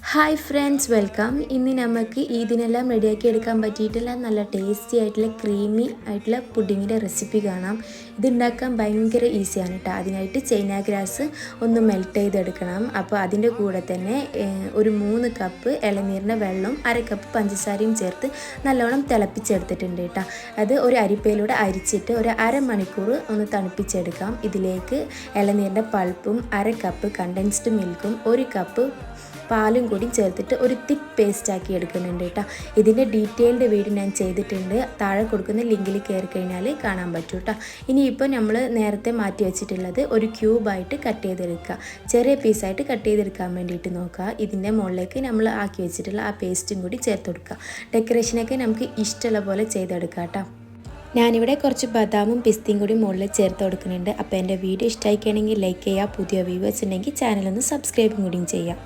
Hi friends, welcome. ഇന്ന് നമുക്ക് ഇതിനെല്ലാം റെഡിയാക്കി എടുക്കാൻ പറ്റിയിട്ടുള്ള നല്ല ടേസ്റ്റി ആയിട്ടുള്ള ക്രീമി ആയിട്ടുള്ള പുഡിങ്ങിൻ്റെ റെസിപ്പി കാണാം. ഇതുണ്ടാക്കാൻ ഭയങ്കര ഈസിയാണ് കേട്ടോ. അതിനായിട്ട് ചൈന ഗ്രാസ് ഒന്ന് മെൽറ്റ് ചെയ്തെടുക്കണം. അപ്പോൾ അതിൻ്റെ കൂടെ തന്നെ ഒരു 3 കപ്പ് ഇളനീരിൻ്റെ വെള്ളം 1/2 കപ്പ് പഞ്ചസാരയും ചേർത്ത് നല്ലോണം തിളപ്പിച്ചെടുത്തിട്ടുണ്ട് കേട്ടോ. അത് ഒരു അരിപ്പയിലൂടെ അരിച്ചിട്ട് ഒരു അരമണിക്കൂർ ഒന്ന് തണുപ്പിച്ചെടുക്കാം. ഇതിലേക്ക് ഇളനീരിൻ്റെ പൾപ്പും 1/2 കപ്പ് കണ്ടൻസ്ഡ് മിൽക്കും 1 കപ്പ് പാലും കൂടി ചേർത്തിട്ട് ഒരു തിക്ക് പേസ്റ്റ് ആക്കി എടുക്കുന്നുണ്ട് കേട്ടോ. ഇതിൻ്റെ ഡീറ്റെയിൽഡ് വീഡിയോ ഞാൻ ചെയ്തിട്ടുണ്ട്. താഴെ കൊടുക്കുന്ന ലിങ്കിൽ കയറി കഴിഞ്ഞാൽ കാണാൻ പറ്റും കേട്ടോ. ഇനിയിപ്പോൾ നമ്മൾ നേരത്തെ മാറ്റി വെച്ചിട്ടുള്ളത് ഒരു ക്യൂബായിട്ട് കട്ട് ചെയ്തെടുക്കുക. ചെറിയ പീസായിട്ട് കട്ട് ചെയ്തെടുക്കാൻ വേണ്ടിയിട്ട് നോക്കുക. ഇതിൻ്റെ മുകളിലേക്ക് നമ്മൾ ആക്കി വെച്ചിട്ടുള്ള ആ പേസ്റ്റും കൂടി ചേർത്ത് കൊടുക്കുക. ഡെക്കറേഷനൊക്കെ നമുക്ക് ഇഷ്ടമുള്ള പോലെ ചെയ്തെടുക്കാം കേട്ടോ. ഞാനിവിടെ കുറച്ച് ബദാമും പിസ്തയും കൂടി മുകളിൽ ചേർത്ത് കൊടുക്കുന്നുണ്ട്. അപ്പോൾ എൻ്റെ വീഡിയോ ഇഷ്ടമായിക്കുകയാണെങ്കിൽ ലൈക്ക് ചെയ്യുക. പുതിയ വ്യൂവേഴ്സ് ഉണ്ടെങ്കിൽ ചാനലൊന്ന് സബ്സ്ക്രൈബും കൂടിയും ചെയ്യാം.